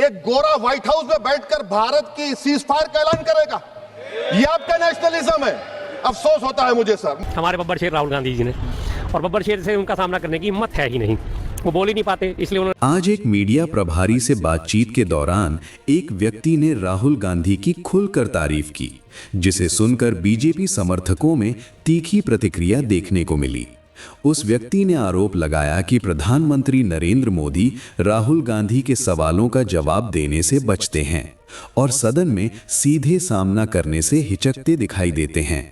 एक गोरा white house में बैठकर भारत की सीज फायर का ऐलान करेगा? ये आपका नेशनलिज्म है। अफसोस होता है मुझे सर। हमारे बब्बर शेर राहुल गांधी जी ने, और बब्बर शेर से उनका सामना करने की हिम्मत है ही नहीं, वो बोल ही नहीं पाते, इसलिए उन्होंने आज एक मीडिया प्रभारी से बातचीत के दौरान एक व्यक्ति ने राहुल गांधी की खुलकर तारीफ की, जिसे सुनकर बीजेपी समर्थकों में तीखी प्रतिक्रिया देखने को मिली। उस व्यक्ति ने आरोप लगाया कि प्रधानमंत्री नरेंद्र मोदी राहुल गांधी के सवालों का जवाब देने से बचते हैं और सदन में सीधे सामना करने से हिचकते दिखाई देते हैं।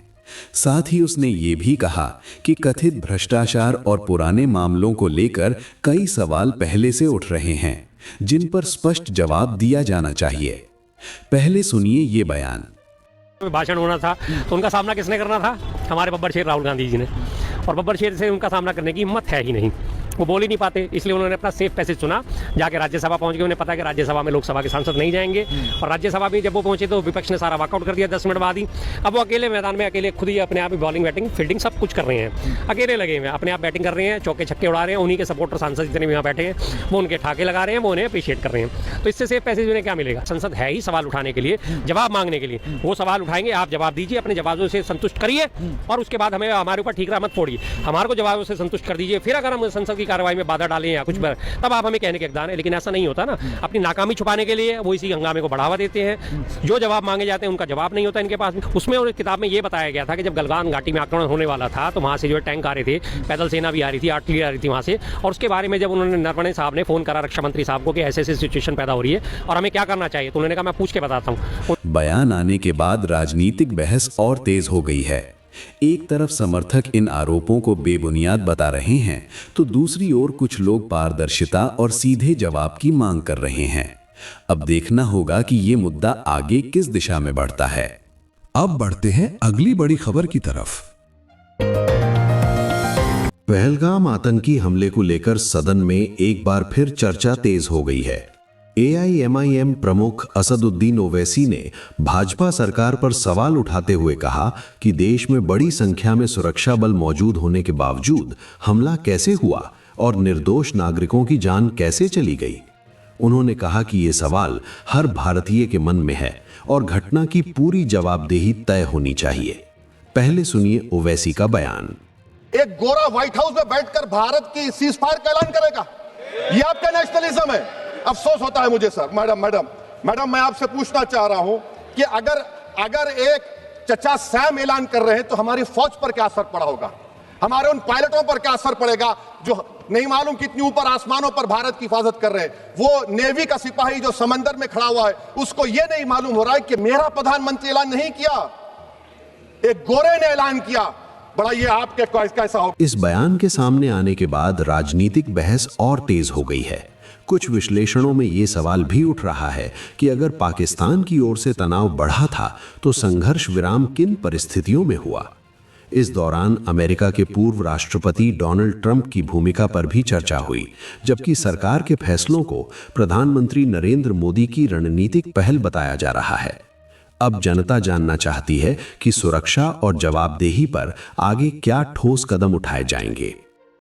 साथ ही उसने ये भी कहा कि कथित भ्रष्टाचार और पुराने मामलों को लेकर कई सवाल पहले से उठ रहे हैं, जिन पर स्पष्ट जवाब दिया जाना चाहिए। पहले सुनिए ये बयान। भाषण होना था तो उनका सामना किसने करना था? हमारे बब्बर शेर राहुल गांधी जी ने, और बब्बर शेर से उनका सामना करने की हिम्मत है ही नहीं, वो बोल ही नहीं पाते, इसलिए उन्होंने अपना सेफ पैसेज चुना। जाके राज्यसभा पहुंच गए, उन्हें पता है कि राज्यसभा में लोकसभा के सांसद नहीं जाएंगे, और राज्यसभा में जब वो पहुंचे तो विपक्ष ने सारा वॉकआउट कर दिया 10 मिनट बाद ही। अब वो अकेले मैदान में अकेले खुद ही अपने आप ही बॉलिंग बैटिंग फील्डिंग सब कुछ कर रहे हैं, अकेले लगे हुए हैं, अपने आप बैटिंग कर रहे हैं, चौके छक्के उड़ा रहे हैं। उन्हीं के सपोर्टर सांसद जितने भी यहाँ बैठे हैं वो उनके ठाके लगा रहे हैं, वो उन्हें अप्रिशिएट कर रहे हैं। तो इससे सेफ पैसेज उन्हें क्या मिलेगा? संसद है ही सवाल उठाने के लिए, जवाब मांगने के लिए। वो सवाल उठाएंगे, आप जवाब दीजिए, अपने जवाबों से संतुष्ट करिए, और उसके बाद हमें हमारे ऊपर ठीकरा मत फोड़िए, हमारे को जवाबों से संतुष्ट कर दीजिए। फिर अगर हम संसद की कार्रवाई में बाधा डालें या कुछ तब आप हमें कहने के हकदार हैं। लेकिन ऐसा नहीं होता ना, अपनी नाकामी छुपाने के लिए वो इसी हंगामे को बढ़ावा देते हैं। जो जवाब मांगे जाते हैं उनका जवाब नहीं होता इनके पास। उसमें और किताब में ये बताया गया था कि जब गलवान घाटी में आक्रमण होने वाला था तो वहां से जो टैंक आ रहे थे, पैदल सेना भी आ रही थी, आर्टिलरी आ रही थी वहां से, और उसके बारे में जब उन्होंने नरवणे साहब ने फोन करा रक्षा मंत्री साहब को कि ऐसे सिचुएशन पैदा हो रही है और हमें क्या करना चाहिए, तो उन्होंने कहा मैं पूछ के बताता हूँ। बयान आने के बाद राजनीतिक बहस और तेज हो गई है। एक तरफ समर्थक इन आरोपों को बेबुनियाद बता रहे हैं, तो दूसरी ओर कुछ लोग पारदर्शिता और सीधे जवाब की मांग कर रहे हैं। अब देखना होगा कि ये मुद्दा आगे किस दिशा में बढ़ता है। अब बढ़ते हैं अगली बड़ी खबर की तरफ। पहलगाम आतंकी हमले को लेकर सदन में एक बार फिर चर्चा तेज हो गई है। AIMIM प्रमुख असदुद्दीन ओवैसी ने भाजपा सरकार पर सवाल उठाते हुए कहा कि देश में बड़ी संख्या में सुरक्षा बल मौजूद होने के बावजूद हमला कैसे हुआ और निर्दोष नागरिकों की जान कैसे चली गई। उन्होंने कहा कि ये सवाल हर भारतीय के मन में है और घटना की पूरी जवाबदेही तय होनी चाहिए। पहले सुनिए ओवैसी का बयान। एक गोरा व्हाइट हाउस में बैठकर भारत की सीज फायर का ऐलान करेगा? ये आपका नेशनलिज्म है। अफसोस होता है मुझे सर। मैडम मैं आपसे पूछना चाह रहा हूं कि अगर एक चचा सैम ऐलान कर रहे हैं तो हमारी फौज पर क्या असर पड़ा होगा? हमारे उन पायलटों पर क्या असर पड़ेगा जो नहीं मालूम कितनी ऊपर आसमानों पर भारत की हिफाजत कर रहे हैं? वो नेवी का सिपाही जो समंदर में खड़ा हुआ है, उसको यह नहीं मालूम हो रहा है कि मेरा प्रधानमंत्री ऐलान नहीं किया, एक गोरे ने ऐलान किया। बड़ा ये आपके कैसा हो? इस बयान के सामने आने के बाद राजनीतिक बहस और तेज हो गई है। कुछ विश्लेषणों में ये सवाल भी उठ रहा है कि अगर पाकिस्तान की ओर से तनाव बढ़ा था तो संघर्ष विराम किन परिस्थितियों में हुआ। इस दौरान अमेरिका के पूर्व राष्ट्रपति डोनाल्ड ट्रंप की भूमिका पर भी चर्चा हुई, जबकि सरकार के फैसलों को प्रधानमंत्री नरेंद्र मोदी की रणनीतिक पहल बताया जा रहा है। अब जनता जानना चाहती है कि सुरक्षा और जवाबदेही पर आगे क्या ठोस कदम उठाए जाएंगे।